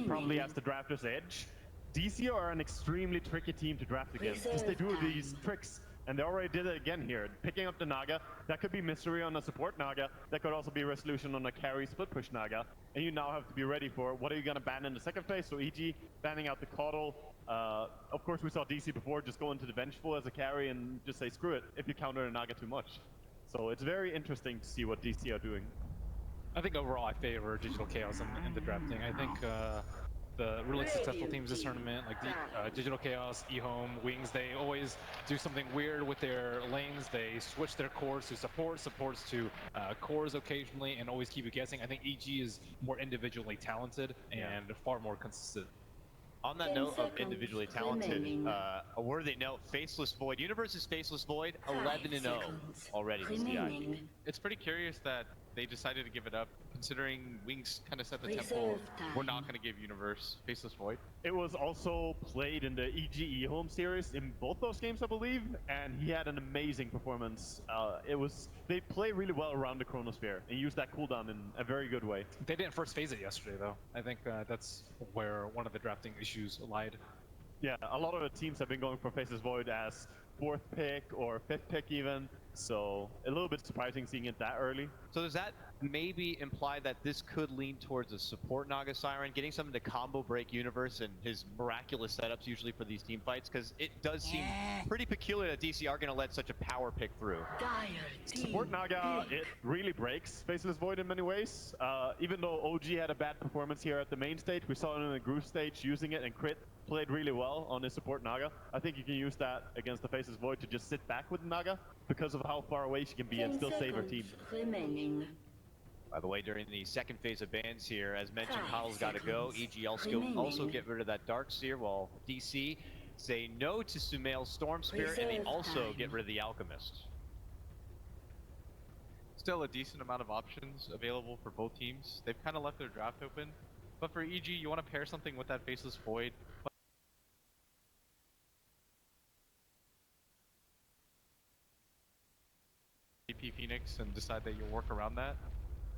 probably has the drafter's edge. DC are an extremely tricky team to draft against because they do these tricks, and they already did it again here. Picking up the Naga, that could be Mystery on a support Naga, that could also be Resolution on a carry split push Naga, and you now have to be ready for what are you going to ban in the second phase. So EG banning out the Coddle. Of course, we saw DC before just go into the Vengeful as a carry and just say screw it if you counter the Naga too much. So it's very interesting to see what DC are doing. I think overall I favor Digital Chaos in the drafting. I think the really successful teams this tournament, like Digital Chaos, eHome, Wings, they always do something weird with their lanes. They switch their cores to support, supports to cores occasionally, and always keep you guessing. I think EG is more individually talented and far more consistent. On that note of individually talented, a worthy note, Faceless Void. Universe's Faceless Void, 11-0 already this DI. It's pretty curious that they decided to give it up, considering Wings kind of set the tempo. We're not going to give Universe Faceless Void. It was also played in the EGE home series in both those games, I believe, and he had an amazing performance. They play really well around the Chronosphere and use that cooldown in a very good way. They didn't first phase it yesterday, though. I think that's where one of the drafting issues lied. Yeah, a lot of the teams have been going for Faceless Void as 4th pick or 5th pick even, so a little bit surprising seeing it that early. So does that maybe imply that this could lean towards a support Naga Siren, getting something to combo break Universe and his miraculous setups usually for these team fights? Because it does seem pretty peculiar that DC are going to let such a power pick through. Support Naga, it really breaks Faceless Void in many ways. Even though OG had a bad performance here at the main stage, we saw him in the group stage using it, and Crit played really well on his support Naga. I think you can use that against the Faceless Void to just sit back with Naga because of how far away she can be and still save her team. By the way, during the second phase of bans here, as mentioned, Coddle's got to go. EG also get rid of that Dark Seer, while DC say no to Sumail's Storm Spirit, and they also get rid of the Alchemist. Still a decent amount of options available for both teams. They've kind of left their draft open. But for EG, you want to pair something with that Faceless Void. AP Phoenix and decide that you'll work around that.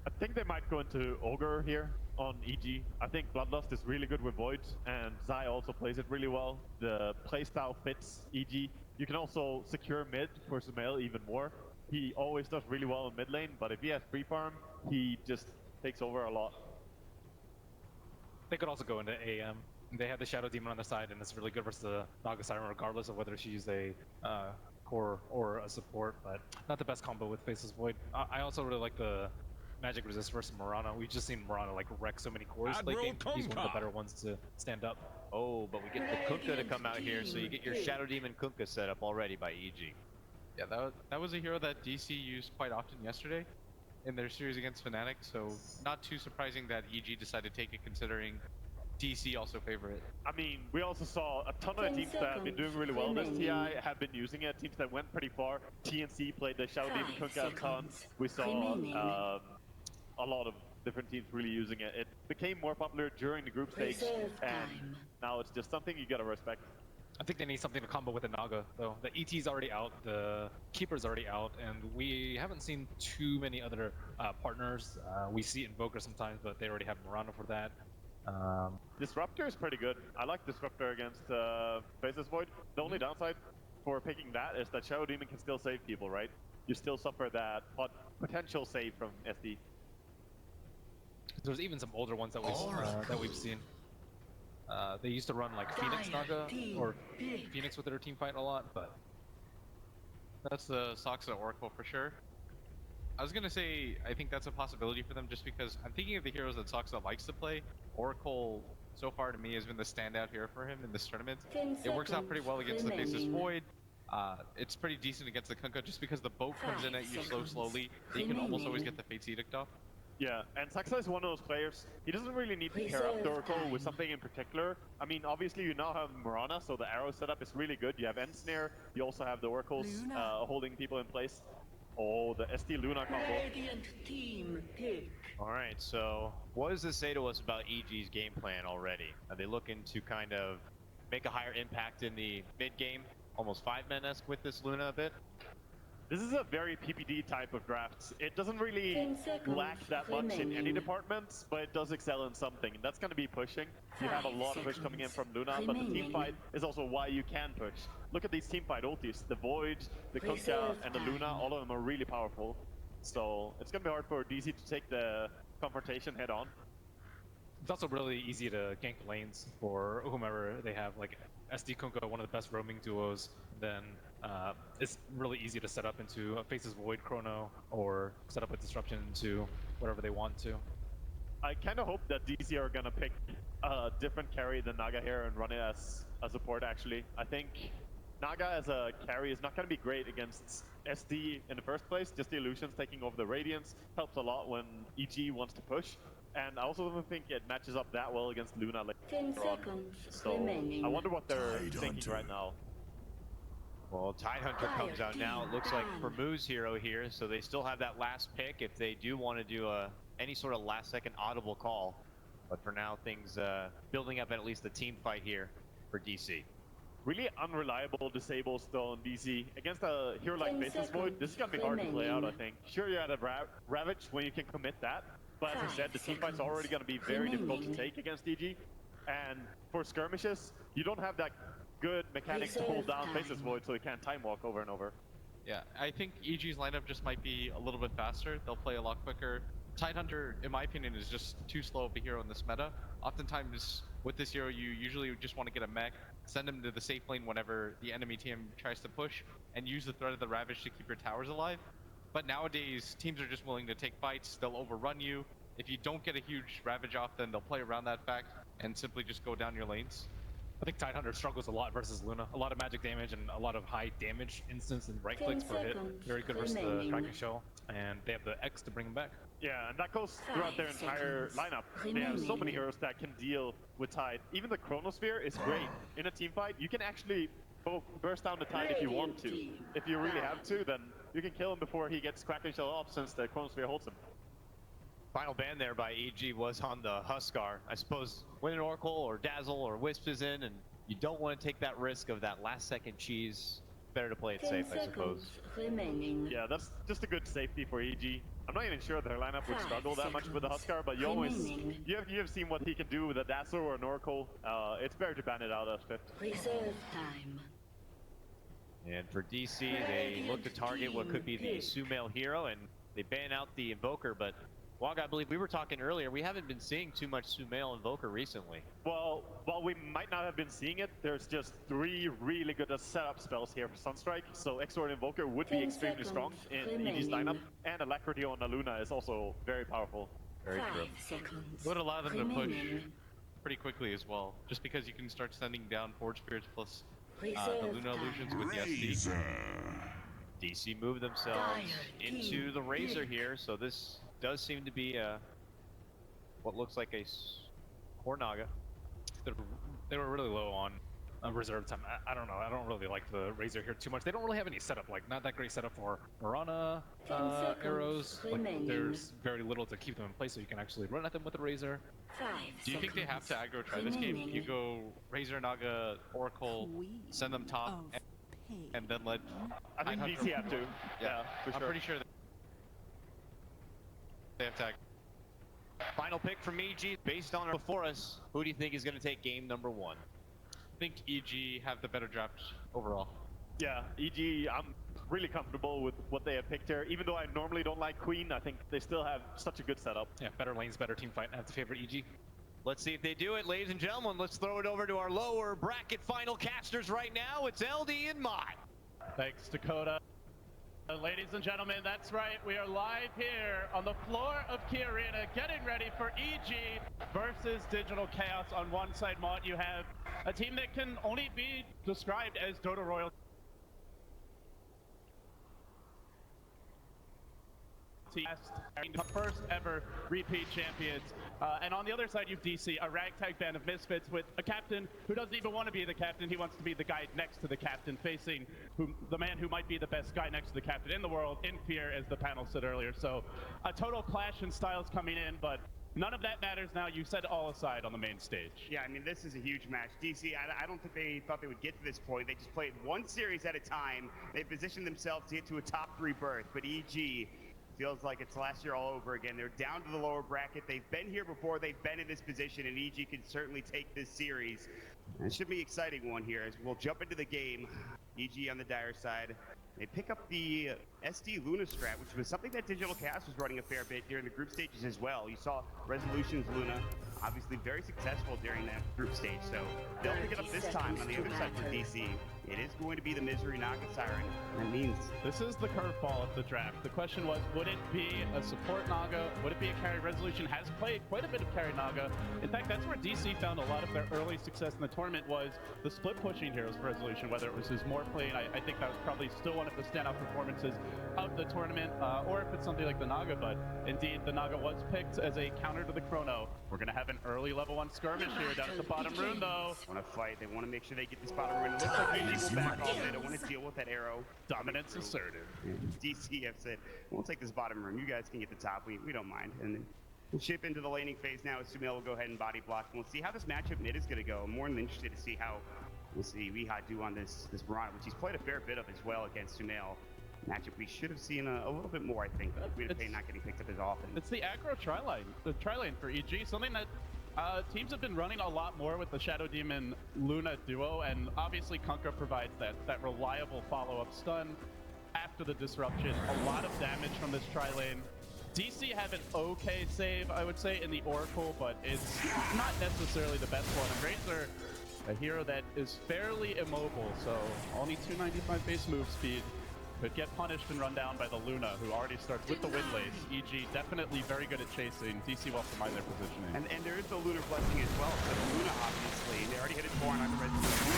I think they might go into Ogre here on EG. I think Bloodlust is really good with Void, and Zai also plays it really well. The playstyle fits EG. You can also secure mid for Sumail even more. He always does really well in mid lane, but if he has free farm, he just takes over a lot. They could also go into AM. They have the Shadow Demon on their side, and it's really good versus the Naga Siren, regardless of whether she's a core or a support, but not the best combo with Faceless Void. I also really like the Magic Resist versus Mirana. We've just seen Mirana like wreck so many cores late game. He's one of the better ones to stand up. Oh, but we get the Kunkka to come out here, so you get your Shadow Demon Kunkka set up already by EG. Yeah, that was a hero that DC used quite often yesterday in their series against Fnatic, so not too surprising that EG decided to take it, considering DC also favor it. I mean, we also saw a ton of teams that have been doing really well this TI have been using it. Teams that went pretty far. TNC played the Shadow Demon Kunkka a ton. We saw a lot of different teams really using it. It became more popular during the group stage, and now it's just something you gotta respect. I think they need something to combo with the Naga, though. The ET's already out, the Keeper's already out, and we haven't seen too many other partners. We see it in Invoker sometimes, but they already have Mirana for that. Disruptor is pretty good. I like Disruptor against Faceless Void. The only downside for picking that is that Shadow Demon can still save people, right? You still suffer that potential save from SD. There's even some older ones that we've seen. They used to run like Phoenix Naga or Phoenix with their team fight a lot, but that's the Soxa Oracle for sure. I was gonna say I think that's a possibility for them, just because I'm thinking of the heroes that Soxa likes to play. Oracle so far to me has been the standout hero for him in this tournament. It works out pretty well against the Faceless Void. It's pretty decent against the Kunkka just because the boat comes in at you slowly. You can almost always get the Fate's Edict off. Yeah, and Saxa is one of those players. He doesn't really need to pair up the Oracle with something in particular. I mean, obviously you now have Mirana, so the arrow setup is really good. You have Ensnare, you also have the Oracles holding people in place. Oh, the SD Luna combo. Alright, so what does this say to us about EG's game plan already? Are they looking to kind of make a higher impact in the mid game? Almost 5-man-esque with this Luna a bit? This is a very PPD type of draft. It doesn't really lack that much in any departments, but it does excel in something. And that's going to be pushing. You have a lot of push coming in from Luna, but the team fight is also why you can push. Look at these team fight ultis. The Void, the Kunkka, and the Luna, all of them are really powerful. So it's going to be hard for DC to take the confrontation head on. It's also really easy to gank lanes for whomever they have, like SD Kunkka, one of the best roaming duos. Then it's really easy to set up into a Faces Void Chrono or set up a Disruption into whatever they want to. I kind of hope that DC are going to pick a different carry than Naga here and run it as a support, actually. I think Naga as a carry is not going to be great against SD in the first place. Just the illusions taking over the Radiance helps a lot when EG wants to push. And I also don't think it matches up that well against Luna later 10 on. seconds So remaining. I wonder what they're Tide thinking Hunter. right now. Well, Tidehunter comes out now. It looks like for Moo's hero here, so they still have that last pick if they do want to do any sort of last-second audible call. But for now, things building up at least the team fight here for DC. Really unreliable disables though on DC. Against a hero like 10 Faceless Void, this is going to be hard to play out, I think. Sure, you had a Ravage when you can commit that, but as I said, the team fight's already going to be very difficult to take against EG. And for skirmishes, you don't have that good mechanics to hold down Faceless Void so you can't time walk over and over. Yeah, I think EG's lineup just might be a little bit faster. They'll play a lot quicker. Tidehunter, in my opinion, is just too slow of a hero in this meta. Oftentimes, with this hero, you usually just want to get a mech, send him to the safe lane whenever the enemy team tries to push, and use the threat of the Ravage to keep your towers alive. But nowadays, teams are just willing to take fights. They'll overrun you. If you don't get a huge Ravage off, then they'll play around that fact and simply just go down your lanes. I think Tidehunter struggles a lot versus Luna. A lot of magic damage and a lot of high damage instance and right 10 clicks per hit. seconds Very good versus the remaining. Kraken Shell. And they have the X to bring him back. Yeah, and that goes throughout their 5 entire seconds lineup. They have so many remaining. heroes that can deal with Tide. Even the Chronosphere is great. In a team fight, you can actually burst down the Tide if you want to. If you really have to, then you can kill him before he gets Kraken Shell off since the Chronosphere holds him. Final ban there by EG was on the Huskar. I suppose when an Oracle or Dazzle or Wisp is in and you don't want to take that risk of that last-second cheese, better to play it 10 safe, I seconds suppose. remaining. Yeah, that's just a good safety for EG. I'm not even sure their lineup would 5 struggle that much with the Huskar, but you always remaining. you have seen what he can do with a Dazzle or an Oracle. It's better to ban it out at 5th. Reserve time. And for DC, they look to target what could be the Sumail hero, and they ban out the Invoker, but Wog, I believe we were talking earlier, we haven't been seeing too much Sumail Invoker recently. Well, while we might not have been seeing it, there's just 3 really good setup spells here for Sunstrike, so Exort Invoker would be 10 extremely strong seconds in EG's remaining. lineup, and Alacrity on Luna is also very powerful. Very 5 true. seconds It would allow them to push remaining. pretty quickly as well, just because you can start sending down Forge Spirits plus the Reserve Luna time. Illusions with the SD. Razor. DC move themselves Dire into team the Razor pick. here, so this does seem to be what looks like a core Naga. They were really low on reserve time. I don't know. I don't really like the Razor here too much. They don't really have any setup. Like, not that great setup for Mirana 10 seconds arrows. Like, remaining. there's very little to keep them in place, so you can actually run at them with the Razor. 5 Do you think they have to seconds aggro try this game? remaining. You go Razor, Naga, Oracle, send them top, and then let I think Tidehunter- DC have to. Yeah, for I'm sure. pretty sure they have to aggro. Final pick from EG, based on before us, who do you think is going to take game number 1? I think EG have the better draft overall. Yeah, EG, I'm really comfortable with what they have picked here. Even though I normally don't like Queen, I think they still have such a good setup. Yeah, better lanes, better team fight. I have to favor EG. Let's see if they do it, ladies and gentlemen. Let's throw it over to our lower bracket final casters right now. It's LD and Mott. Thanks, Dakota. Ladies and gentlemen, that's right. We are live here on the floor of Key Arena, getting ready for EG versus Digital Chaos. On one side, Mott, you have a team that can only be described as Dota royalty. The first ever repeat champions. And on the other side, you've DC, a ragtag band of misfits with a captain who doesn't even want to be the captain. He wants to be the guy next to the captain, facing the man who might be the best guy next to the captain in the world, in fear, as the panel said earlier. So a total clash in styles coming in, but None of that matters now. You said all aside on the main stage. Yeah, I mean, this is a huge match. DC, I don't think they thought they would get to this point. They just played one series at a time. They positioned themselves to get to a top 3 berth, but EG feels like it's last year all over again. They're down to the lower bracket. They've been here before. They've been in this position, and EG can certainly take this series. And it should be an exciting one here as we'll jump into the game. EG on the Dire side. They pick up the SD Luna strat, which was something that Digital Chaos was running a fair bit during the group stages as well. You saw Resolution's Luna, obviously very successful during that group stage, so they'll pick it up this time on the other side for DC. It is going to be the Misery Naga Siren. That means this is the curveball of the draft. The question was, would it be a support Naga? Would it be a carry? Resolution has played quite a bit of carry Naga. In fact, that's where DC found a lot of their early success in the tournament was the split pushing heroes for Resolution, whether it was his more playing. I think that was probably still one of the standout performances of the tournament, or if it's something like the Naga, but indeed the Naga was picked as a counter to the Chrono. We're going to have an early level 1 skirmish here down at the bottom room, though. Want to fight. They want to make sure they get this bottom room. It looks like EG will back off. They don't want to deal with that arrow. Dominance asserted. DC have said, we'll take this bottom room. You guys can get the top. We don't mind. And then we'll ship into the laning phase now. Sumail will go ahead and body block. And we'll see how this matchup mid is going to go. I'm more than interested to see how we'll see Weeha do on this Mirana, which he's played a fair bit of as well against Sumail. Matchup we should have seen a little bit more, I think. We'd have not getting picked up as often. It's the aggro tri-lane, the tri-lane for EG, something that teams have been running a lot more with the Shadow Demon Luna duo, and obviously Kunkka provides that reliable follow-up stun after the disruption. A lot of damage from this tri-lane. DC have an okay save, I would say, in the Oracle, but it's not necessarily the best one. And Razor, a hero that is fairly immobile, so only 295 base move speed. Could get punished and run down by the Luna, who already starts with the Windlace. EG definitely very good at chasing. DC well to mind their positioning. And there is the Lunar Blessing as well. So the Luna, obviously, they already hit it 4 on the Resolution.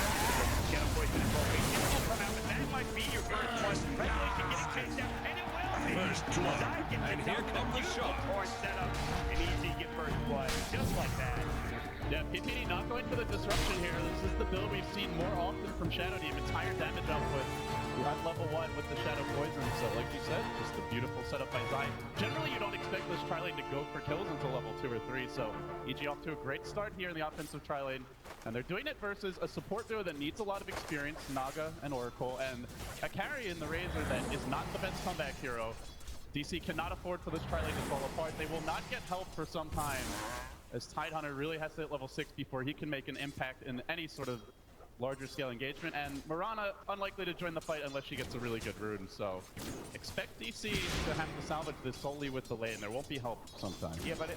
Shadow Poison as well. It will come out, but that might be your first one. Resolution getting chased down, and it will be. First blood. And here comes the shot. Torrent setup, and EG get first blood, just like that. Yeah, PPD not going for the disruption here. This is the build we've seen more often from Shadow Demon. Higher damage output at level 1 with the Shadow Poison. So like you said, just a beautiful setup by Zion. Generally, you don't expect this tri-lane to go for kills until level 2 or 3. So EG off to a great start here in the offensive tri-lane. And they're doing it versus a support duo that needs a lot of experience, Naga and Oracle, and a carry in the Razor that is not the best comeback hero. DC cannot afford for this tri-lane to fall apart. They will not get help for some time, as Tidehunter really has to hit level 6 before he can make an impact in any sort of larger scale engagement, and Mirana unlikely to join the fight unless she gets a really good rune, so expect DC to have to salvage this solely with the lane. There won't be help sometimes. Yeah, but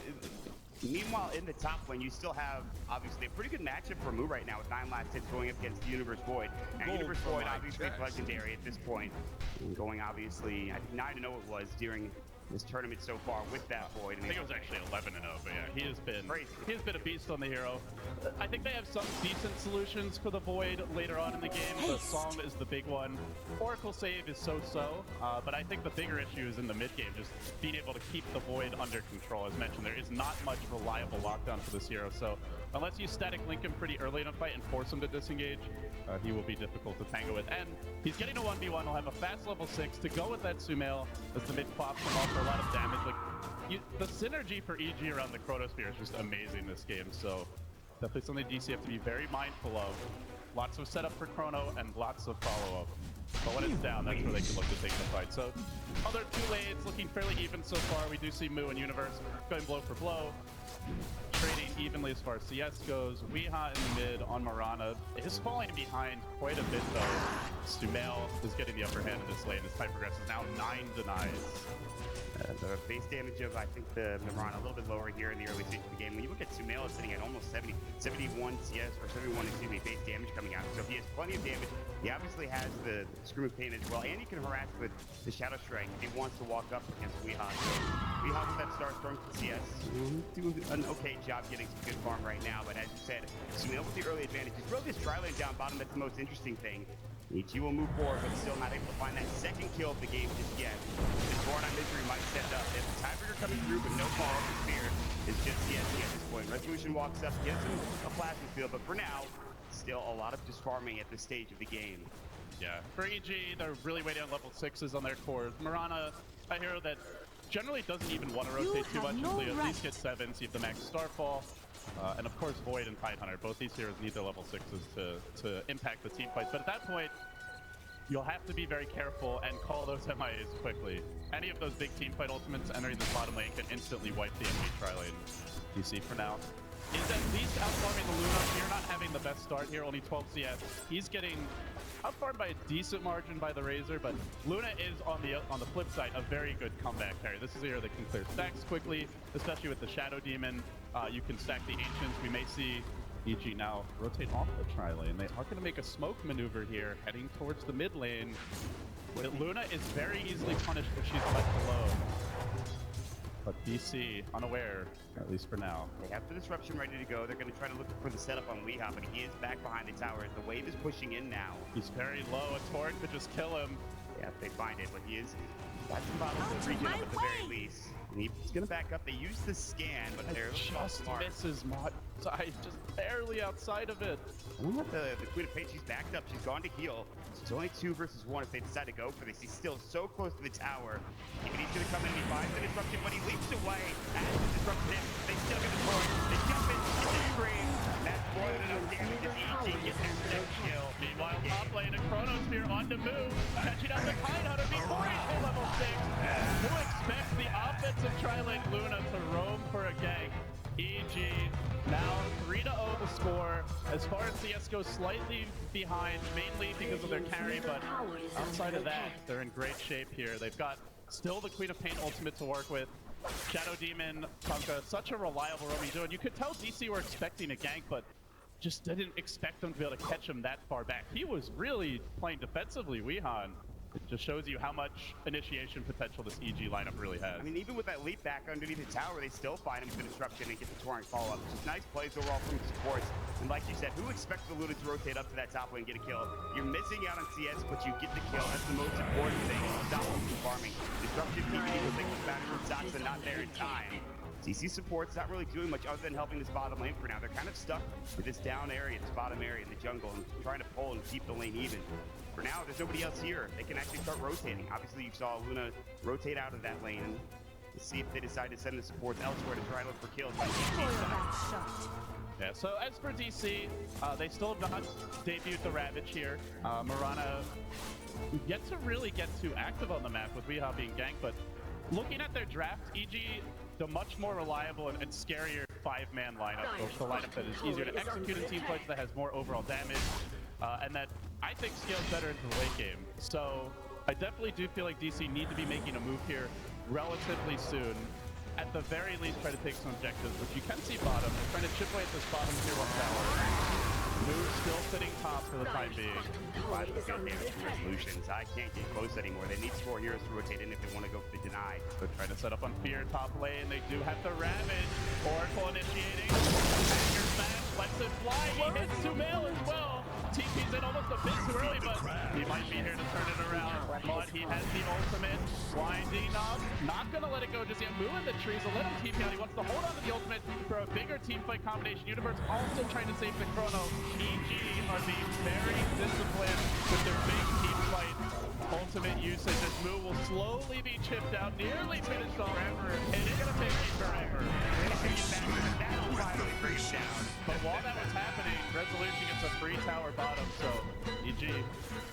meanwhile, in the top lane, you still have, obviously, a pretty good matchup for Mu right now with 9 last hits going up against the Universe Void. And Universe Void, obviously, is legendary at this point. And going, obviously, I think 9-0 it was during this tournament so far with that Void. I think it was actually 11-0, but yeah, he has been crazy. He has been a beast on the hero. I think they have some decent solutions for the Void later on in the game. The Song is the big one. Oracle save is so-so, but I think the bigger issue is in the mid game, just being able to keep the Void under control. As mentioned, there is not much reliable lockdown for this hero, so unless you static link him pretty early in a fight and force him to disengage, he will be difficult to tango with. And he's getting a 1v1. He'll have a fast level 6 to go with that Sumail as the mid pops him off for a lot of damage. Like, the synergy for EG around the Chronosphere is just amazing this game, so definitely something DC have to be very mindful of. Lots of setup for Chrono and lots of follow-up. But when it's down, that's where they can look to take the fight. So other 2 lanes looking fairly even so far. We do see Mu and Universe going blow for blow, trading evenly as far as CS goes. Weeha in the mid on Mirana is falling behind quite a bit though. Sumail is getting the upper hand in this lane as time progresses. Now 9 denies. The base damage of, I think, the Mirana a little bit lower here in the early stage of the game. When you look at Sumail, it's sitting at almost 71 CS, or 71, excuse me, base damage coming out. So he has plenty of damage. He obviously has the Scream of Pain as well, and he can harass with the Shadow Strike if he wants to walk up against Weeha. So Weeha with that Star Storm CS do an okay job getting some good farm right now, but as you said, Sumail with the early advantage. He's really this tri-lane down bottom, that's the most interesting thing. EG will move forward, but still not able to find that second kill of the game just yet. This Born on Misery might set up. If the tiebreaker coming through, but no follow up spear is just yes at this point. Resolution walks up, gives him a plasma field, but for now, still a lot of just farming at this stage of the game. Yeah, for EG, they're really waiting on level 6s on their cores. Mirana, a hero that generally doesn't even want to rotate too much until you at least get 7, see if the max Starfall. And of course, Void and Tidehunter, both these heroes need their level 6s to impact the team fights. But at that point, you'll have to be very careful and call those MIAs quickly. Any of those big team fight ultimates entering this bottom lane can instantly wipe the enemy tri-lane. DC for now is at least outfarming the Luna. You're not having the best start here, only 12 CS. He's getting outfarmed by a decent margin by the Razor, but Luna is on the flip side a very good comeback carry. This is a hero that can clear stacks quickly, especially with the Shadow Demon. You can stack the Ancients. We may see EG now rotate off the tri-lane. They are going to make a smoke maneuver here, heading towards the mid lane. But Luna is very easily punished if she's left alone. But DC, unaware, at least for now. They have the disruption ready to go. They're going to try to look for the setup on Weehaw, but he is back behind the tower. The wave is pushing in now. He's very low. A Torrent could just kill him. Yeah, if they find it, but he is... That's some bottles to regen up at the very least. And he's going to back up. They use the scan, but they're just misses Mod side, just barely outside of it. I don't know what the Queen of Pain, she's backed up. She's gone to heal. It's only 2 versus 1 if they decide to go for this. He's still so close to the tower. And he's going to come in and he finds the disruption, but he leaps away. As the disruption hits, they still get the point. They jump in, get the screen. That's more than enough damage as EG gets their 6th kill. Meanwhile, top lane, a Chronosphere on the move. Catching up the Tidehunter before he hit level 6. Who expects the offensive tri-lane Luna to roam for a gank? EG now 3-0 the score. As far as CS goes, slightly behind, mainly because of their carry, but outside of that, they're in great shape here. They've got still the Queen of Pain ultimate to work with. Shadow Demon, Tonka, such a reliable roaming duo. And you could tell DC were expecting a gank, but just didn't expect them to be able to catch him that far back. He was really playing defensively, Weehan. It just shows you how much initiation potential this EG lineup really has. I mean, even with that leap back underneath the tower, they still find him with the disruption and get the Torrent follow-up. Just nice plays overall from supports. And like you said, who expects the Luna to rotate up to that top lane and get a kill? You're missing out on CS, but you get the kill. That's the most important thing. Stop them from farming. Disruption PvP was like back from Soxa, not there in time. DC support's not really doing much other than helping this bottom lane for now. They're kind of stuck with this down area, this bottom area in the jungle, and trying to pull and keep the lane even. For now, there's nobody else here. They can actually start rotating. Obviously, you saw Luna rotate out of that lane. And let's see if they decide to send the supports elsewhere to try to look for kills. Yeah, so as for DC, they still have not debuted the Ravage here. Mirana yet to really get too active on the map with Weehaw being ganked, but looking at their draft, EG, the much more reliable and scarier 5-man lineup, the lineup that is easier to execute in team fights, that has more overall damage, and that I think scales better into the late game. So I definitely do feel like DC need to be making a move here relatively soon. At the very least, try to take some objectives, which you can see bottom. They're trying to chip away at this bottom tier 1 tower. Move still sitting top for the time being. 5 with good damage from resolutions. I can't get close anymore. They need 4 heroes to rotate in if they want to go for the deny. They're trying to set up on Fear top lane. They do have the Ravage. Oracle initiating. Dagger smash lets it fly. He hits Sumail as well. TP's in almost a bit too early, but he might be here to turn it around. But he has the ultimate. Winding up. Not going to let it go just yet. Moo in the trees will let him TP out. He wants to hold on to the ultimate for a bigger team fight combination. Universe also trying to save the Chrono. EG are being very disciplined with their big team fight ultimate usage as Moo will slowly be chipped out, nearly finished off forever. It is going to take me forever. But while that was happening, Resolution gets a free tower bottom, so EG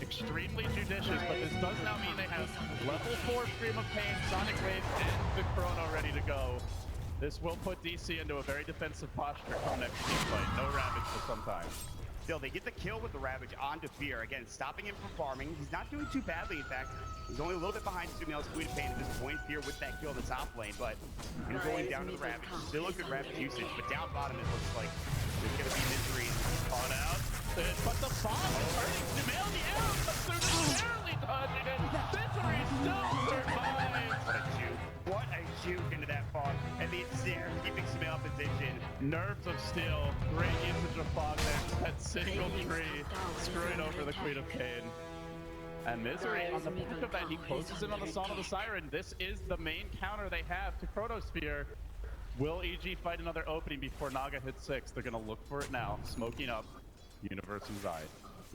extremely judicious, but this does now mean they have level 4 Stream of Pain, Sonic Wave, and the Chrono ready to go. This will put DC into a very defensive posture come next team fight. No Ravage for some time. Still, they get the kill with the Ravage onto Fear. Again, stopping him from farming. He's not doing too badly, in fact. He's only a little bit behind Sumail's Queen of Pain at this point. Fear with that kill in the top lane, but he's going down to the Ravage. Still a good Ravage usage, but down bottom it looks like there's going to be misery. On out. But the bomb is hurting Sumail. The arrow comes through, just barely dodging it. Misery still survives. What a juke. What a juke into that fog. And the ensnare keeping Sumail in position. Nerves of steel. Great usage of fog there. That single tree screwing over the Queen of Pain. And Misery, on the back of that, he closes in on the Song of the Siren. This is the main counter they have to Chronosphere. Will EG fight another opening before Naga hits 6? They're going to look for it now. Smoking up. Universe and Zai.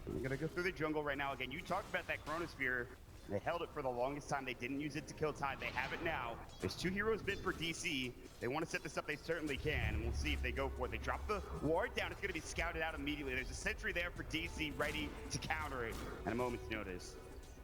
We're going to go through the jungle right now. Again, you talked about that Chronosphere They held it for the longest time. They didn't use it to kill Tide. They have it now. There's 2 heroes bid for DC. They want to set this up. They certainly can. And we'll see if they go for it. They drop the ward down. It's going to be scouted out immediately. There's a sentry there for DC ready to counter it at a moment's notice.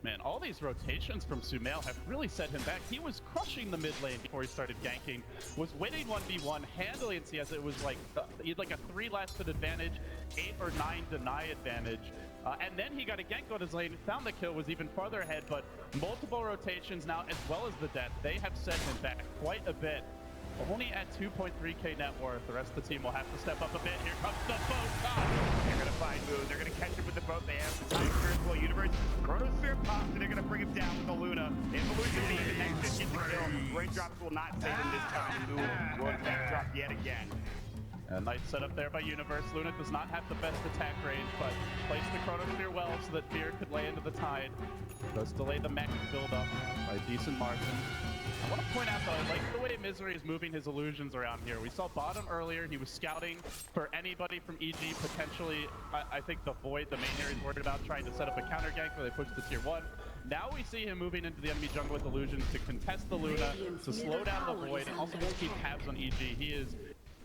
Man, all these rotations from Sumail have really set him back. He was crushing the mid lane before he started ganking, was winning 1v1 handily in CS. It was like he had like a 3 last hit advantage, 8 or 9 deny advantage. And then he got a gank on his lane, found the kill, was even farther ahead, but multiple rotations now, as well as the death, they have set him back quite a bit. Only at 2.3k net worth. The rest of the team will have to step up a bit. Here comes the boat. They're going to find Moon. They're going to catch him with the boat. They have the time spiritual universe. Chronosphere pops, and they're going to bring him down with the Luna. They have the Luna beam. The next gets the kill. Raindrops will not save him this time. Moon will backdrop yet again. A nice setup there by Universe. Luna does not have the best attack range, but placed the Chronosphere well so that Fear could lay into the Tide. Does delay the mech build up by a decent margin. I want to point out though, I like the way Misery is moving his illusions around here. We saw Bottom earlier, he was scouting for anybody from EG, potentially, I think the Void, the main hero, he's worried about trying to set up a counter gank where they push the tier 1. Now we see him moving into the enemy jungle with illusions to contest the Luna, to slow down the Void, and also just keep tabs on EG.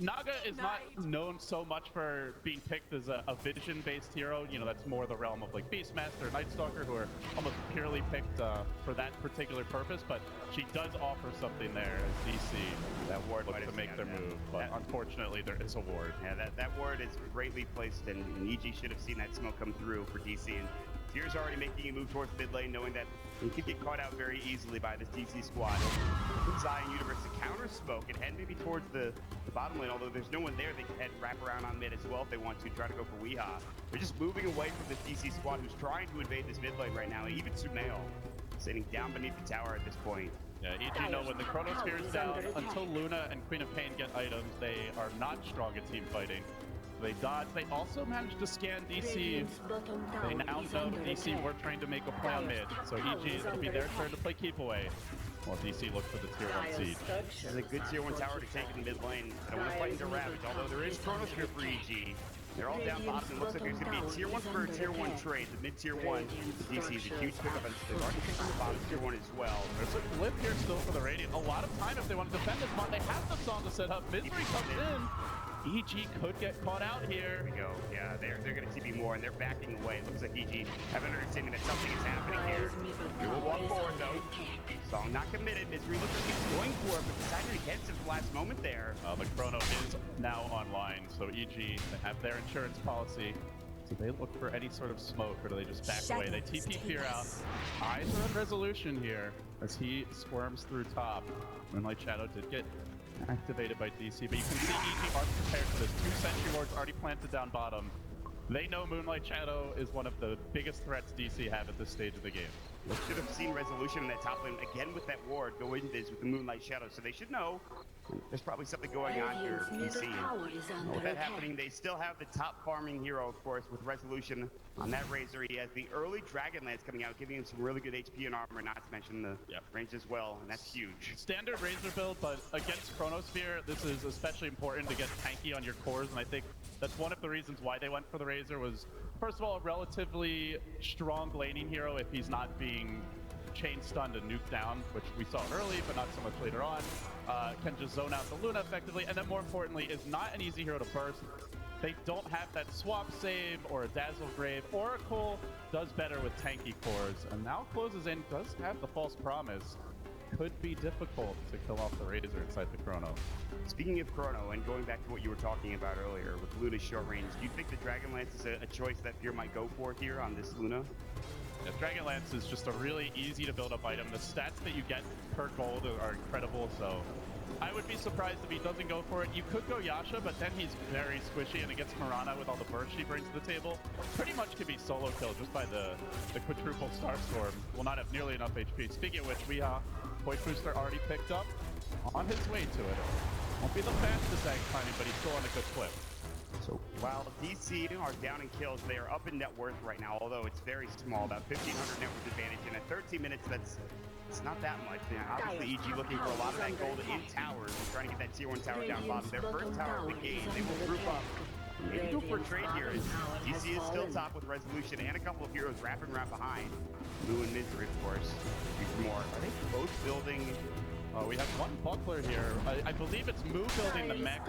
Naga is not known so much for being picked as a vision-based hero. You know, that's more the realm of like Beastmaster, Nightstalker, who are almost purely picked for that particular purpose. But she does offer something there as DC that ward looks to make their move. But unfortunately, there is a ward. Yeah, that ward is greatly placed, and EG should have seen that smoke come through for DC. And Tier's already making a move towards mid lane, knowing that he could get caught out very easily by this DC squad. Zion Universe to counter smoke and head maybe towards the bottom lane, although there's no one there. They can head wrap around on mid as well if they want to, try to go for Weehaw. They're just moving away from this DC squad who's trying to invade this mid lane right now. Even Sumail sitting down beneath the tower at this point. Yeah, EG know when the Chronosphere is down, until Luna and Queen of Pain get items, they are not strong at team fighting. They dodge. They also managed to scan DC. They now know DC were trying to make a play on mid, so EG, it'll be their turn to play keep away, while DC looks for the tier 1 siege. This is a good tier 1 tower to take in mid lane. I don't want to fight into Ravage, although there is Chronosphere for EG. They're all down bottom. It looks like there's going to be a tier 1 for a tier 1 trade. The mid tier 1 DC is a huge pickup, and they've already picked up the bottom tier 1 as well. There's a blip here still for the Radiant. A lot of time if they want to defend this mod. They have the song to set up. Misery comes in. EG could get caught out here. There we go. Yeah, they're going to TP more, and they're backing away. It looks like EG have an understanding that something is happening here. We will walk forward, though. Song not committed. Misery looks like he's going for it, but decided against him at the last moment there. The Chrono is now online, so EG, they have their insurance policy. Do they look for any sort of smoke, or do they just back away? They TP Fear out. Eyes are on Resolution here as he squirms through top. Moonlight Shadow did get activated by DC, but you can see EG are prepared for this. 2 sentry wards already planted down bottom. They know Moonlight Shadow is one of the biggest threats DC have at this stage of the game. They should have seen Resolution in that top lane again with that ward go into this with the Moonlight Shadow, so they should know there's probably something going on here with DC. With that happening, they still have the top farming hero, of course, with Resolution on that Razor. He has the early Dragonlance coming out, giving him some really good HP and armor, not to mention the range as well, and that's huge. Standard Razor build, but against Chronosphere, this is especially important to get tanky on your cores, and I think that's one of the reasons why they went for the Razor was, first of all, a relatively strong laning hero if he's not being chain stunned and nuked down, which we saw early, but not so much later on. Can just zone out the Luna effectively, and then more importantly, is not an easy hero to burst. They don't have that swap save or a Dazzle Grave. Oracle does better with tanky cores, and now closes in, does have the False Promise. Could be difficult to kill off the Razor inside the Chrono. Speaking of Chrono, and going back to what you were talking about earlier with Luna's short range, do you think the Dragonlance is a choice that Fear might go for here on this Luna? Yeah, Dragonlance is just a really easy to build up item. The stats that you get per gold are incredible, so I would be surprised if he doesn't go for it. You could go Yasha, but then he's very squishy, and against Mirana with all the burst she brings to the table, pretty much could be solo kill just by the quadruple Starstorm. Will not have nearly enough HP. Speaking of which, Weehaw, Point Booster already picked up, on his way to it. Won't be the fastest egg climbing, but he's still on a good clip. So while DC are down in kills, they are up in net worth right now, although it's very small, about 1,500 net worth advantage. And at 13 minutes, it's not that much. You know, obviously, EG looking for a lot of that gold in towers, trying to get that tier 1 tower down bottom. Their first tower of the game, they will group up Maybe go for a trade here. DC is still top with Resolution and a couple of heroes wrapping around behind. Moo and Misery, of course. More. Are they both building? We have one buckler here. I believe it's Moo building the mech.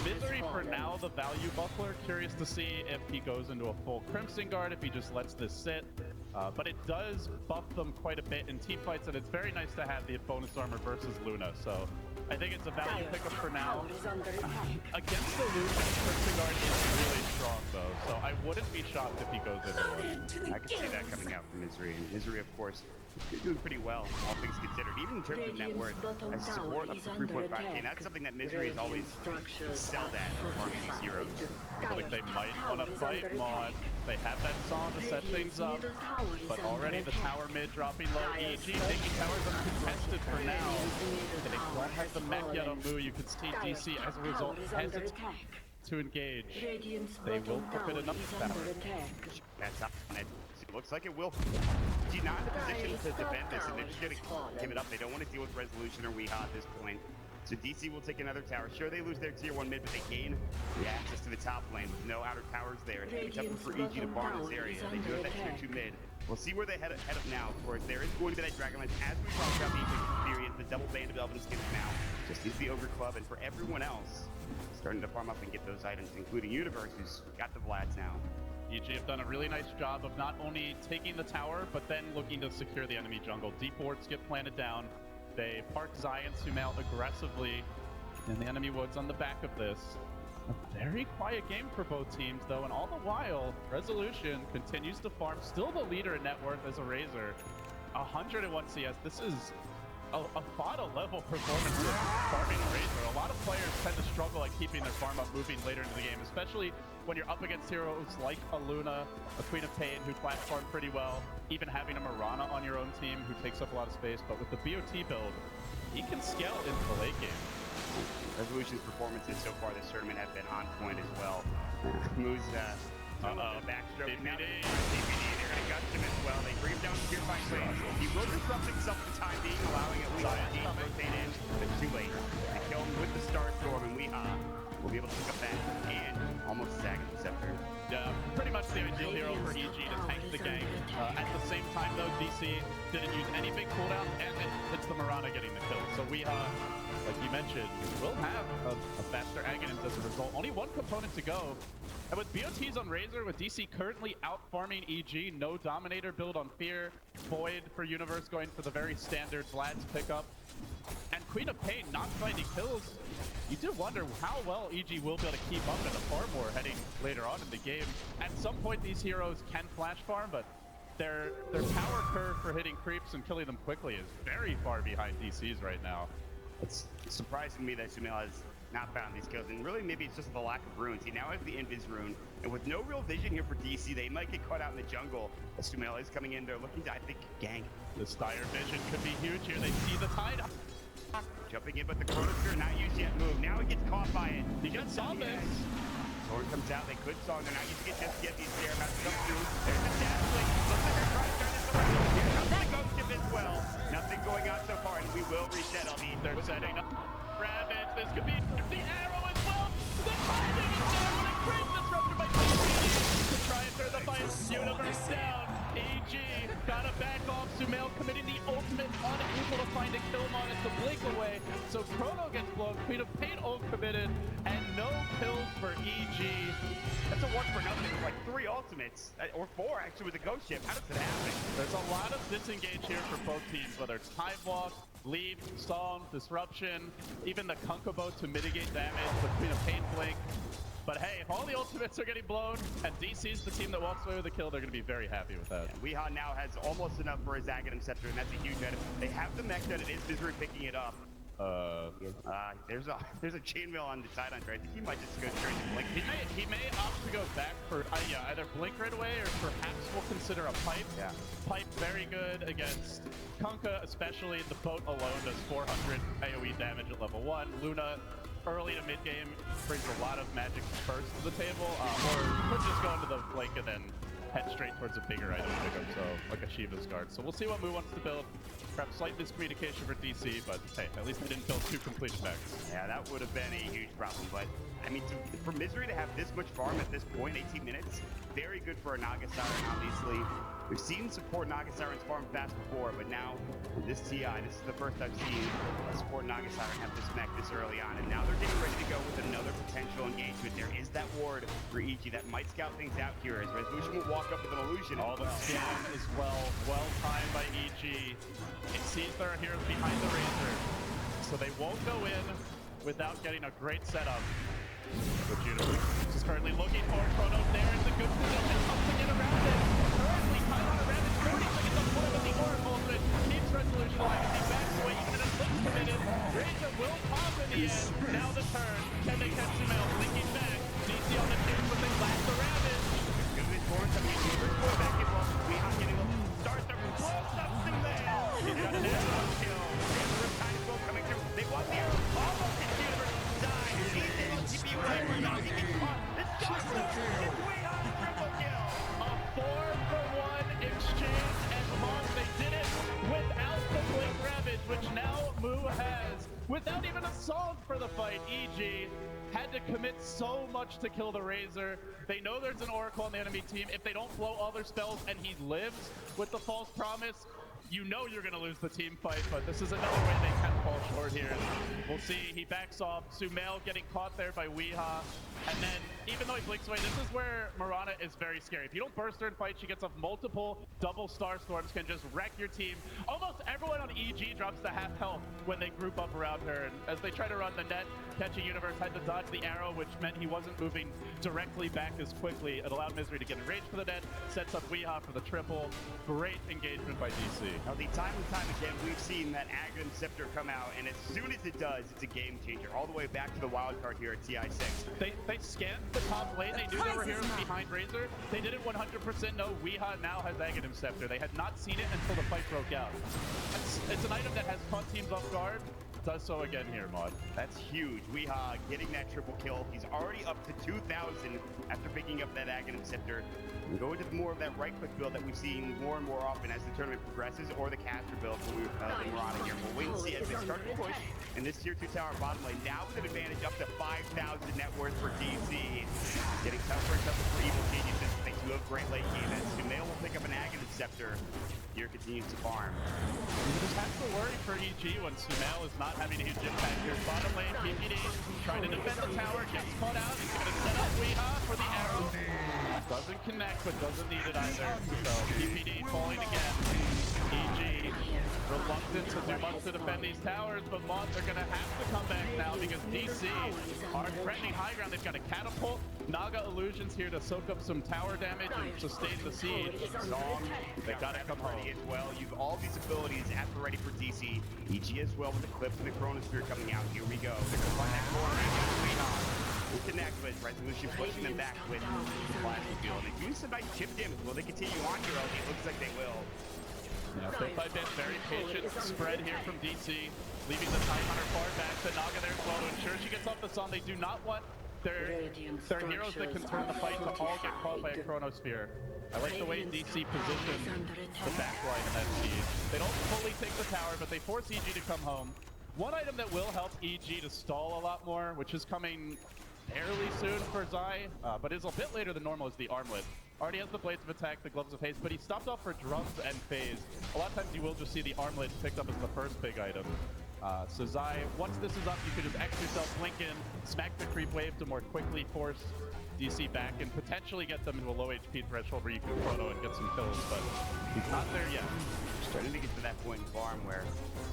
Misery for now, the value buckler. Curious to see if he goes into a full Crimson Guard, if he just lets this sit. But it does buff them quite a bit in team fights, and it's very nice to have the bonus armor versus Luna. So I think it's a value pickup for now. Against the Lucian, Crimson Guard is really strong though, so I wouldn't be shocked if he goes into one. I could see that coming out from Misery. And Misery, of course, is doing pretty well, all things considered. Even in terms of net worth, as support up to 3.5k, and that's something that Misery has always excelled at for farming these heroes. I think they might want to fight Mod. They have that song to set things up, but already the tower mid dropping low. EG taking towers uncontested for now. And they don't have the mech yet on Moo. You can see DC as a result hesitant to engage. They will flip it enough tower. That's up. And it looks like it will. She's not in a position to defend this, and they're just going to give it up. They don't want to deal with Resolution or Weeha at this point. So DC will take another tower. Sure, they lose their tier 1 mid, but they gain the access to the top lane with no outer towers there. It's going to be tougher for EG to farm this area. They do have that tier 2 mid. We'll see where they head up now, of course. There is going to be that Dragonlance. As we talked about the experience, the double band of Elven skins now. Just use the Ogre Club, and for everyone else, starting to farm up and get those items, including Universe, who's got the Vlads now. EG have done a really nice job of not only taking the tower, but then looking to secure the enemy jungle. Deep wards get planted down. They park Zion Sumail aggressively in the enemy woods on the back of this. A very quiet game for both teams, though, and all the while, Resolution continues to farm. Still the leader in net worth as a Razor. 101 CS. This is a FADA level performance of farming a Razor. A lot of players tend to struggle at keeping their farm up moving later into the game, especially when you're up against heroes like a Luna, a Queen of Pain who flash farm pretty well, even having a Mirana on your own team who takes up a lot of space. But with the BOT build, he can scale into the late game. Resolution's performances so far this tournament have been on point as well. Moo's backstroke. Now DPD, they're going to gust him as well. They bring him down to tier 5 lane. He will disrupt himself for the time being, allowing at least Dean to rotate in, but too late. They kill him with the Starstorm, and Weeha will be able to pick up that and almost sag the scepter. Yeah, pretty much the ideal hero for EG to tank the gank. At the same time, though, DC didn't use any big cooldowns, and it's the Mirana getting the kill. So Weeha, like you mentioned, will have a faster Aghanim's as a result. Only one component to go. And with BOTs on Razor, with DC currently out-farming EG, no Dominator build on Fear, Void for Universe going for the very standard Vlad's pickup, and Queen of Pain not finding kills, you do wonder how well EG will be able to keep up in the farm war heading later on in the game. At some point, these heroes can flash farm, but their power curve for hitting creeps and killing them quickly is very far behind DC's right now. It's surprising to me that Sumail has not found these kills, and really maybe it's just the lack of runes. He now has the Invis rune, and with no real vision here for DC, they might get caught out in the jungle. Sumail is coming in, they're looking to, I think, gank. The Styre vision could be huge here. They see the tide. Jumping in, but the Chronosphere not used yet. Move. Now he gets caught by it. He got saw this. Sword comes out. They could song. They're not used to get these there. About to come through. There's the dash link. Looks like they're trying to turn this around. Here comes the ghost ship as well. Nothing going on so far, and we will reset. They're setting up Ravage. This could be the arrow as well. The timing is there with a great disruptor by DCD to try and turn the fight. Universe down. EG gotta back off. Sumail committing the ultimate, unable to find a kill on it to blink away. So Chrono gets blown. Queen of Pain ult committed, and no kills for EG. That's a one for nothing. Like 3 ultimates, or 4 actually with the ghost ship. How does it happen? There's a lot of disengage here for both teams, whether it's Hive Walk, Leap, Song, Disruption, even the Kunkabo to mitigate damage, the Queen of Pain blink. But hey, if all the ultimates are getting blown, and DC's the team that walks away with the kill, they're going to be very happy with that. Yeah, Weeha now has almost enough for his Aghanim Scepter, and that's a huge benefit. They have the mech that it is Misery picking it up. There's a chainmail on the side on trade. He might just go straight to blink. He may opt to go back for either blink right away, or perhaps we'll consider a pipe. Yeah. Pipe very good against Kunkka, especially the boat alone does 400 AoE damage at level 1. Luna early to mid game brings a lot of magic first to the table, or could just go into the blink and then head straight towards a bigger item pickup, so like a Shiva's Guard. So we'll see what Moo wants to build. Perhaps slight miscommunication for DC, but hey, at least they didn't build 2 complete effects. Yeah, that would have been a huge problem, but I mean, for Misery to have this much farm at this point, 18 minutes, very good for a Naga Siren, obviously. We've seen support Naga Sirens farm fast before, but now this TI, this is the first I've seen a support Naga Siren have this mech this early on, and now they're getting ready to go with another potential engagement. There is that ward for EG that might scout things out here, as Resolution will walk up with an illusion. All the scam as well timed by EG. It sees there are heroes behind the Razor, so they won't go in without getting a great setup. Which Universe is currently looking for. Chronos there in the good position, comes to get around it. Currently, time on around it, 40 seconds on point with the Oracle, but keeps Resolution alive as he backs away, even at a 6 committed. Razor will pop in the end. Now the turn. Can they catch Sumail? Linking back. DC on the chase, but they blast the Ravage. Good as Torrance, I mean, Universe going back in well. Wehan getting a start there. Close up Sumail. He's got an arrow kill. Razor kind of both coming through. They want the arrow. Almost hits Universe. Die. He's able to be away. We're not getting caught. It's just it's Wehan triple kill. A 4-for-1 exchange, and Mom, they did it without the Blink Ravage, which now Moo has. Without even a song for the fight, EG had to commit so much to kill the Razor. They know there's an Oracle on the enemy team. If they don't blow all their spells and he lives with the false promise, you know you're going to lose the team fight, but this is another way they can fall short here. We'll see. He backs off. Sumail getting caught there by Weeha. And then, even though he blinks away, this is where Mirana is very scary. If you don't burst her in fight, she gets off multiple double star storms, can just wreck your team. Almost everyone on EG drops to half health when they group up around her. And as they try to run the net, catching Universe had to dodge the arrow, which meant he wasn't moving directly back as quickly. It allowed Misery to get in range for the net, sets up Weeha for the triple. Great engagement by DC. Now, the time and time again, we've seen that Aghanim Scepter come out, and as soon as it does, it's a game changer. All the way back to the wild card here at TI6. They scanned the top lane. They knew there were heroes behind Razor. They didn't 100% know Weeha now has Aghanim Scepter. They had not seen it until the fight broke out. It's an item that has caught teams off guard. Does so again here, Mod. That's huge. Weeha getting that triple kill. He's already up to 2,000 after picking up that Aghanim Scepter. And go into more of that right-click build that we've seen more and more often as the tournament progresses, or the caster build when we were on it here. We'll wait and see as they start to push in this tier 2 tower bottom lane. Now with an advantage up to 5,000 net worth for DC. Getting tougher and tougher for Evil Geniuses. They do have great late game. And Sumail will pick up an Aghanim Scepter. Here continues to farm. You just have to worry for EG when Sumail is not having a huge impact here. Bottom lane, PPD trying to defend the tower, gets caught out. He's going to set up Weeha for the arrow. Doesn't connect, but doesn't need it either. So PPD falling again. EG reluctant to do much to defend these towers, but Mods are going to have to come back now because DC are threatening high ground. They've got a catapult, Naga Illusions here to soak up some tower damage and sustain the siege. Song, They got to come home. as well. You've all these abilities at the ready for DC. EG as well with the Clips and the Chronosphere coming out. Here we go. They're going to run that corner. We'll connect with Resolution pushing them back with the plasma field. They're doing some nice chip damage. Will they continue on here? It looks like they will. Yeah, bit by bit, very patient spread here from DC, leaving the Time Hunter far back to Naga there as well to ensure she gets off the sun. They do not want their heroes that can turn the fight to all get caught by a Chronosphere. I like the way DC positioned the backline in that siege. They don't fully take the tower, but they force EG to come home. One item that will help EG to stall a lot more, which is coming fairly soon for Zai, but is a bit later than normal, is the Armlet. Already has the Blades of Attack, the Gloves of Haste, but he stopped off for Drums and Phase. A lot of times you will just see the Armlet picked up as the first big item. So Zai, once this is up, you could just X yourself, blink in, smack the creep wave to more quickly force DC back and potentially get them into a low HP threshold where you can chrono and get some kills, but he's not there yet. Starting to get to that point in farm where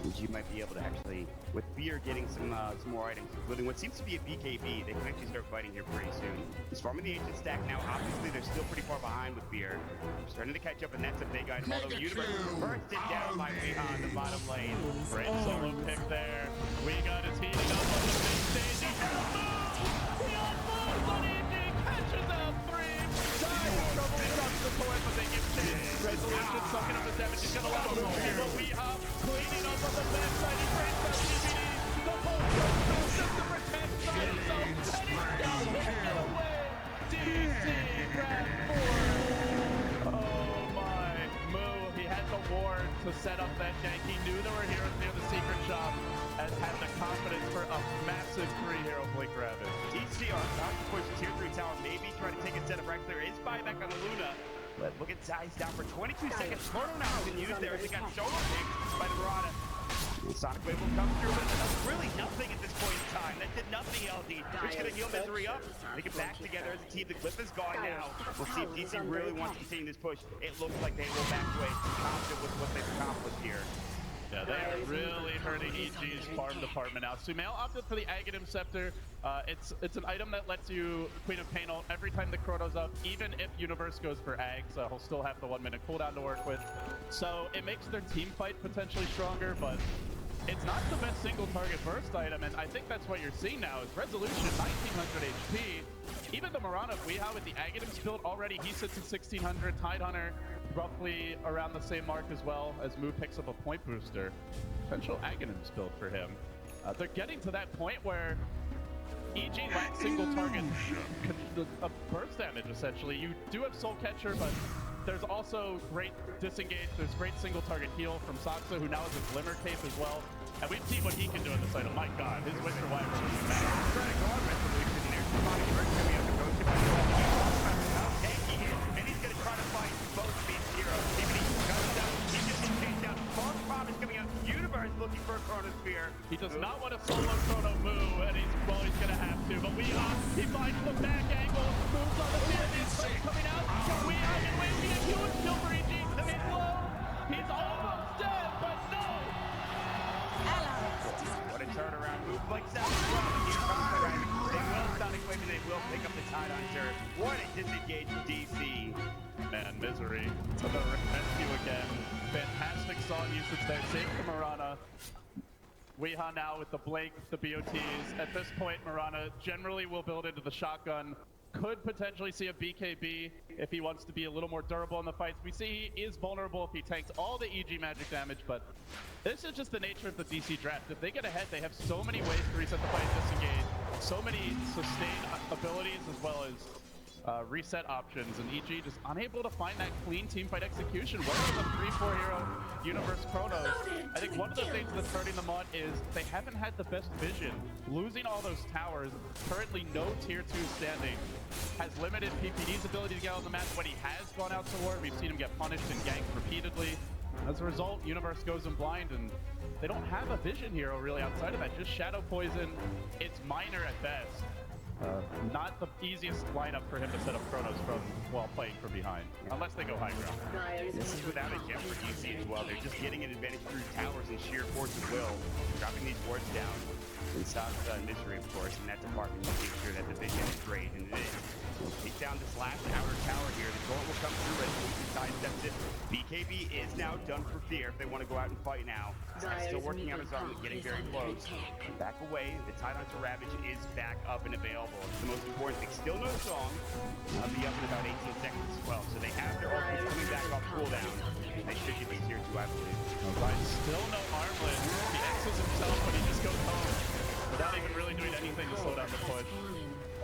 EG might be able to actually, with Fear getting some more items, including what seems to be a BKB, they can actually start fighting here pretty soon. He's farming the ancient stack now. Obviously, they're still pretty far behind with Fear. Starting to catch up, and that's a big item. Although Universe bursted down by Weeha on the bottom lane. Great solo pick there. Weeha is heating up on the big stage. He has moved! He unmoves on EG, catches out 3. Zai in trouble, he drops the toy, but they give chase. Resolution sucking up the damage. He's got a lot of moves here, but Weeha cleaning up on the backside. He breaks out PPD. The whole goes just to protect Zai himself, and he's still taking it away. DC grab 4. Oh my. Moo, he had the ward to set up that gank. He knew there were heroes near the secret shop. and have the confidence for a massive 3-hero Blink Ravage. DC are about to push tier 3 tower, maybe try to take a set of right clear. Is buyback on the Luna. But look at Zai's down for 22 seconds. Portal now has been used there as he got solo picked by the Marauder. Sonic Wave will come through, but that's really nothing at this point in time. That did nothing, LD. They're just gonna heal Misery up. They get back together as a team. The Glyph is gone now. We'll see if DC really wants to continue this push. It looks like they will back away, confident with what they've accomplished here. Yeah, they are really hurting EG's farm department now. Sumail opted for the Aghanim Scepter. It's an item that lets you Queen of Pain ult every time the Chrono's up, even if Universe goes for Ags. He'll still have the 1-minute cooldown to work with. So it makes their team fight potentially stronger, but it's not the best single target burst item, and I think that's what you're seeing now is Resolution 1900 HP. Even the Mirana Weehaw with the Aghanim's build already, he sits at 1600. Tidehunter roughly around the same mark as well as Moo picks up a point booster. Potential Aghanim's build for him. They're getting to that point where EG lacks single target burst damage essentially. You do have Soul Catcher, but there's also great disengage, there's great single target heal from Saksa, who now has a Glimmer Cape as well. And we've seen what he can do in this item. My god, his Winter Wyvern is massive. Trying to go on Resolution there. Somebody coming up and goes to okay, he is, and he's gonna try to fight both of these heroes. Even he guns down, he just gets chased down. False Promise coming out. Universe looking for a Chronosphere. He does not want to solo Chrono Moo, and he's gonna have to. But he finds the back angle, moves on the field, he's coming out. Weehaw can win, he has huge kill for EG. He's low, he's almost dead, but no. What a turnaround move like that. They will Sonic Wave and they will pick up the Tidehunter. What a disengage for DC. Man, Misery to the rescue again. Fantastic song usage there. Save the Mirana. Weehaw now with the Blink, the BOTs. At this point, Mirana generally will build into the shotgun. Could potentially see a BKB if he wants to be a little more durable in the fights. We see he is vulnerable if he tanks all the EG magic damage, but this is just the nature of the DC draft. If they get ahead, they have so many ways to reset the fight and disengage, so many sustained abilities as well as reset options, and EG just unable to find that clean teamfight execution. Whereas a 3-4 hero Universe Chronos, I think one of the things that's hurting them on is they haven't had the best vision. Losing all those towers, currently no tier 2 standing, has limited PPD's ability to get on the map. When he has gone out to war, we've seen him get punished and ganked repeatedly. As a result, Universe goes in blind, and they don't have a vision hero really outside of that. Just Shadow Poison. It's minor at best. Not the easiest lineup for him to set up Chronos from while playing from behind, unless they go high ground. This is without a gem for DC as well. They're just getting an advantage through towers and sheer force of will, dropping these wards down. And Saksa and Misery, of course, in that department, making sure that the vision is great, and it is. We'll take down this last outer tower here. The door will come through as he sidesteps it. BKB is now done for fear if they want to go out and fight now. Zai's still working on his arm, getting very close. Back away. The Tidehunter Ravage is back up and available. It's the most important thing. Still no song. I'll be up in about 18 seconds as well. So they have their ultimates coming back off cooldown. They should get these here too, I believe. Still no armlet. He X's himself, but he just goes home without even really doing anything to slow down the push.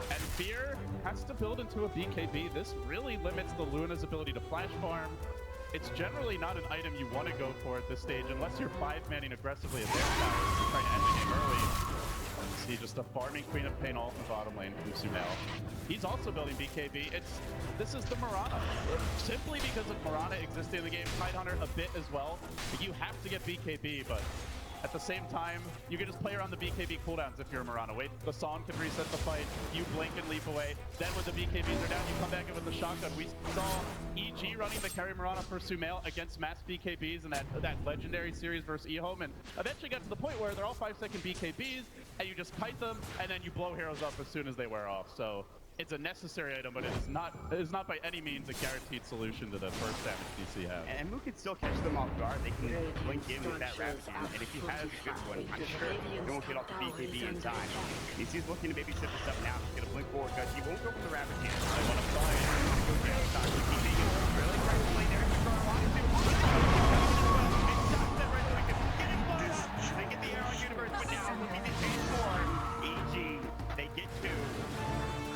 And Fear has to build into a BKB. This really limits the Luna's ability to flash farm. It's generally not an item you want to go for at this stage unless you're 5-manning aggressively at their towers and trying to end the game early. See just a farming Queen of Pain ult in the bottom lane from Sumail. He's also building BKB. This is the Mirana. Simply because of Mirana existing in the game, Tidehunter a bit as well. You have to get BKB, but at the same time, you can just play around the BKB cooldowns if you're a Mirana. Wait, the song can reset the fight, you blink and leap away. Then when the BKBs are down, you come back in with the shotgun. We saw EG running the carry Mirana for Sumail against mass BKBs in that legendary series versus eHome, and eventually got to the point where they're all 5-second BKBs, and you just kite them, and then you blow heroes up as soon as they wear off. So it's a necessary item, but it is not by any means a guaranteed solution to the burst damage DC has. And Moo can still catch them off guard. They can blink in with that Ravage, and if he has a good one, I'm sure he won't get off the BKB in time. DC's looking to maybe set this up now. He's gonna blink forward, guys. He won't go for the Ravage yet. They want to fly it. Go down, stop. He's really trying to play there. He's trying to line it. Get it close. They get the arrow Universe, but now looking to change more. EG, they get 2.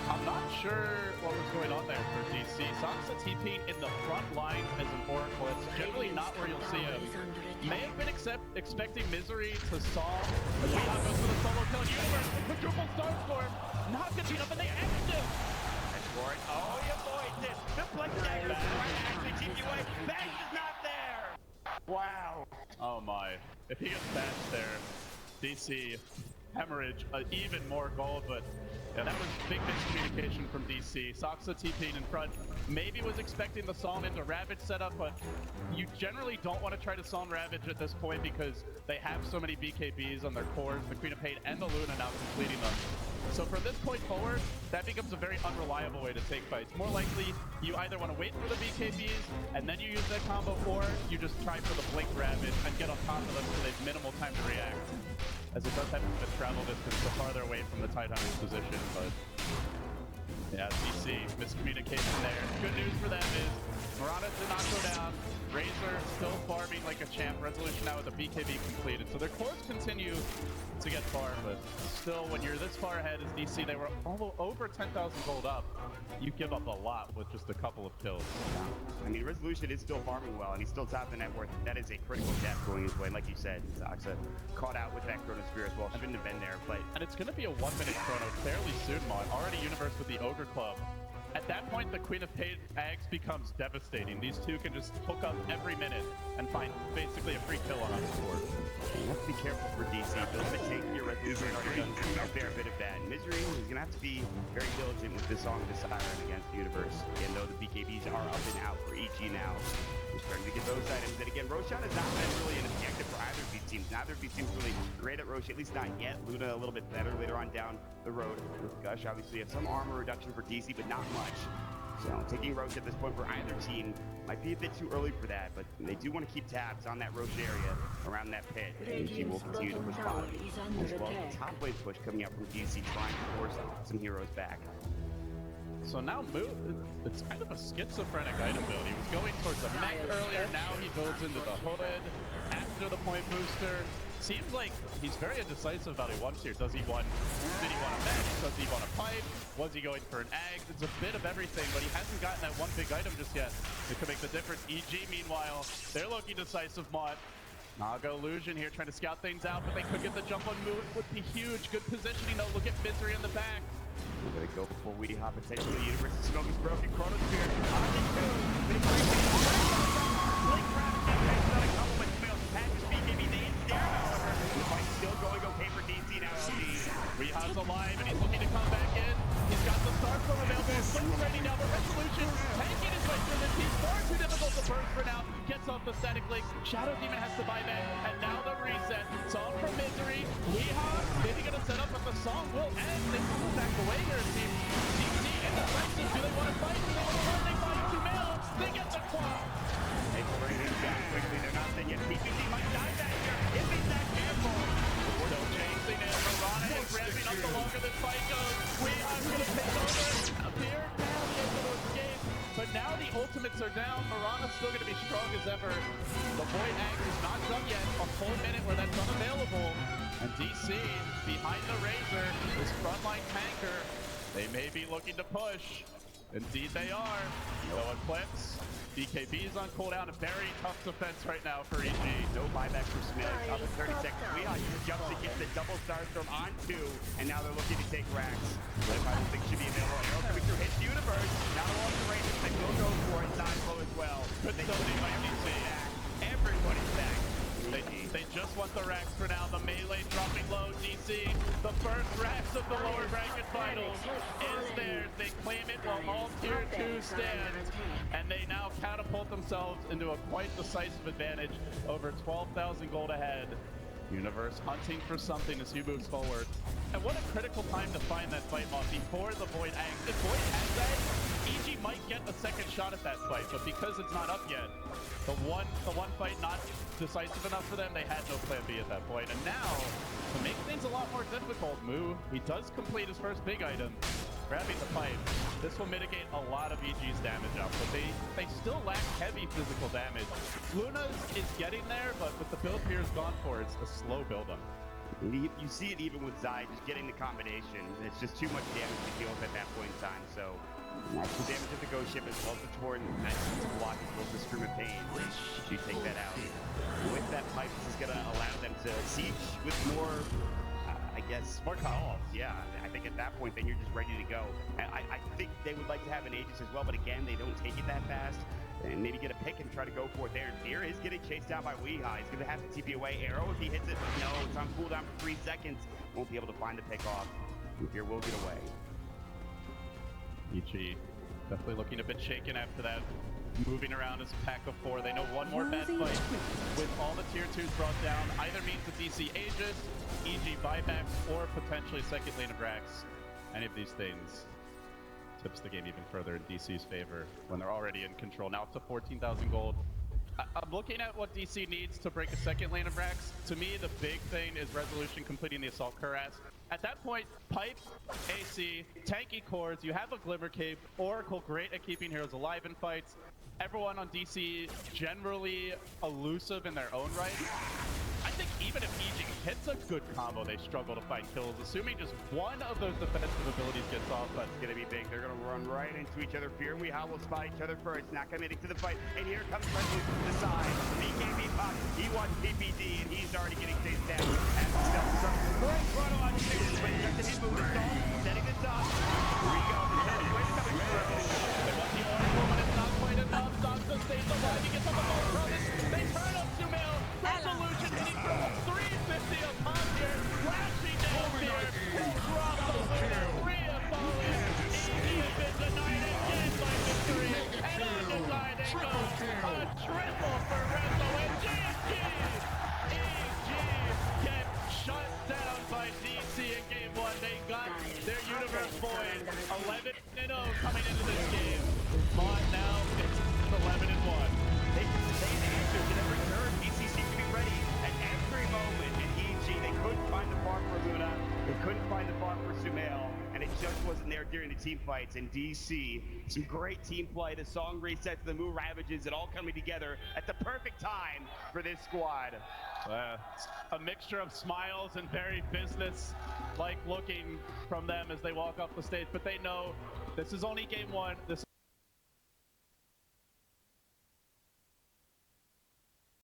I'm not sure what was going on there for DC. DC. Soxa TP in the front lines as an Oracle. It's generally not where you'll see him. May have been expecting Misery to solve. But Weehaw goes for the solo kill. Universe with quadruple Starstorm. Not gonna beat up, and they end him. Oh, you boys did. The Blink Dagger is trying to actually keep you away. Bash is not there. Wow. Oh my. If he gets bashed there, DC hemorrhage even more gold, but yeah, that was big miscommunication from DC. Soxa TP'd in front. Maybe was expecting the Psalm into Ravage setup, but you generally don't want to try to Psalm Ravage at this point because they have so many BKBs on their cores, the Queen of Hate and the Luna now completing them. So from this point forward, that becomes a very unreliable way to take fights. More likely, you either want to wait for the BKBs and then you use that combo, or you just try for the Blink Ravage and get on top of them so they have minimal time to react. As it does have a bit of travel distance, so farther away from the Tidehunter's position, but yeah, DC, miscommunication there. Good news for them is Mirana did not go down. Razor still farming like a champ. Resolution now with the BKB completed. So their cores continue to get far, but still, when you're this far ahead as DC, they were over 10,000 gold up. You give up a lot with just a couple of kills. I mean, Resolution is still farming well, and he's still top the net worth. That is a critical death going his way. Like you said, Soxa caught out with that Chrono Spear as well. Shouldn't have been there, but... And it's going to be a 1-minute Chrono fairly soon, Mon. Already Universe with the Ogre Club. At that point, the Queen of Hate Ags becomes devastating. These two can just hook up every minute and find basically a free kill on the board. You have to be careful for DC. Those mistakes here, Resolution already done a fair bit of bad. Misery is going to have to be very diligent with this Song of the Siren against the Universe. And though the BKBs are up and out for EG now, we're starting to get those items. And again, Roshan has not been really an objective for either of these teams. Neither of these teams really great at Roshan, at least not yet. Luna a little bit better later on down the road with Gush. Obviously, have some armor reduction for DC, but not much. So taking Roche at this point for either team might be a bit too early for that, but they do want to keep tabs on that Roche area around that pit. And she will continue to push bottom. As well as the top lane push coming out from DC, trying to force some heroes back. So now Moo, it's kind of a schizophrenic item build. He was going towards the mech earlier, now he builds into the hood after the point booster. Seems like he's very indecisive about what he wants here. Did he want a mech? Does he want a pipe? Was he going for an egg? It's a bit of everything, but he hasn't gotten that one big item just yet. It could make the difference. EG, meanwhile, they're looking decisive, Mott. Naga Illusion here trying to scout things out, but they could get the jump on Moon. Would be huge. Good positioning, though. Look at Misery in the back. We're gonna go for Weehaw, potentially. Universe's Smoke is broken. Chrono Spear. Still going okay for DC now, LD. Weehaw's alive, and he's looking to come back in. He's got the Starstorm available. Slick's ready now, but Resolution taking his way through this. He's far too difficult to burst for now. Gets off the static link. Shadow Demon has to buy back, and now the reset. Song from Misery. Weehaw maybe gonna set up, but the song will end. They pull back away here, it seems. DC indecisive. Do they want to fight? Do they want to run? They find Sumail. They get the quad. They bring him down quickly. They're not thinking PPC might die back here if he's not careful. Still chasing it. Mirana is ramping up the longer this fight goes. Weehaw gonna take over. Appear now, be able to escape. But now the ultimates are down. Mirana's still gonna be strong as ever. The Void Axe is not done yet. A full minute where that's unavailable. And DC behind the Razor, this frontline tanker. They may be looking to push. Indeed they are. No Eclipse. BKB's on cooldown. A very tough defense right now for EG. No buyback for Smith. Up in 30 seconds. Weehaw jumps to get the double Starstorm on 2, and now they're looking to take racks. But I don't think should be available. Arrow coming through hits Universe. Now they're off the range. They will go for it. Nine as well. Good zoning by DC. Everybody's back. They just want the racks for now. The melee dropping low. DC, the first racks of the lower bracket finals is theirs. They claim it while all tier 2 stands. And they now catapult themselves into a quite decisive advantage, over 12,000 gold ahead. Universe hunting for something as he moves forward. And what a critical time to find that fight off before the Void Axe. If Void has that, EG might get a second shot at that fight, but because it's not up yet, the one fight not decisive enough for them, they had no plan B at that point. And now, to make things a lot more difficult, Moo, he does complete his first big item, grabbing the pipe. This will mitigate a lot of EG's damage out, but they still lack heavy physical damage. Luna's is getting there, but with the build Pierre's gone for, it's a slow build-up. And you see it even with Zai just getting the combination. It's just too much damage to deal with at that point in time. So actual damage of the Ghost Ship as well as the Torrent. Nice to block as well as the Scream of Pain. You take that out. With that pipe, this is going to allow them to siege with more, I guess, more calls. Yeah, I think at that point, then you're just ready to go. I think they would like to have an Aegis as well, but again, they don't take it that fast. And maybe get a pick and try to go for it there. Fear is getting chased down by Weeha. He's going to have to TP away. Arrow, if he hits it, but no, it's on cooldown for 3 seconds. Won't be able to find the pick off. And Fear will get away. EG definitely looking a bit shaken after that. Moving around as a pack of 4. They know one more bad fight with all the tier 2s brought down. Either means the DC Aegis, EG buybacks, or potentially second lane of Rax. Any of these things tips the game even further in DC's favor when they're already in control. Now up to 14,000 gold. I'm looking at what DC needs to break a second lane of Rax. To me, the big thing is Resolution completing the Assault Cuirass. At that point, Pipe, AC, tanky cores, you have a Glimmer Cape, Oracle great at keeping heroes alive in fights. Everyone on DC generally elusive in their own right. I think even if EG hits a good combo, they struggle to find kills, assuming just one of those defensive abilities gets off. But it's going to be big. They're going to run right into each other. Fear and Weeha will spot each other first, not committing to the fight. And here comes Resolution from the side. BKB pop. He wants PPD, and he's already getting chased down. As the stealth starts to throw Chrono on six, but just a hit move is all setting this up. Here we go. The kill wave coming from Resolution. They want the Oracle, but it's not quite enough. Sansa stays alive. He gets on the ball from it. They turn up Sumail. Resolution hitting from 350 upon here. Flashing down here. Drop the winner. Rhea falling. EG has been denied again by victory. And undenied it goes. A triple for Rezo and GG. EG get shut down by DC in game 1. They got their universe void. 11-0 coming into this game. But now it's 11-1. They can stay the answers in every turn. DC seems to be ready at every moment. And EG, they couldn't find the farm for Luna. They couldn't find the farm for Sumail. And it just wasn't there during the team fights. And DC, some great team play. The song resets, the move ravages, it all coming together at the perfect time for this squad. A mixture of smiles and very business-like looking from them as they walk off the stage. But they know this is only game 1. This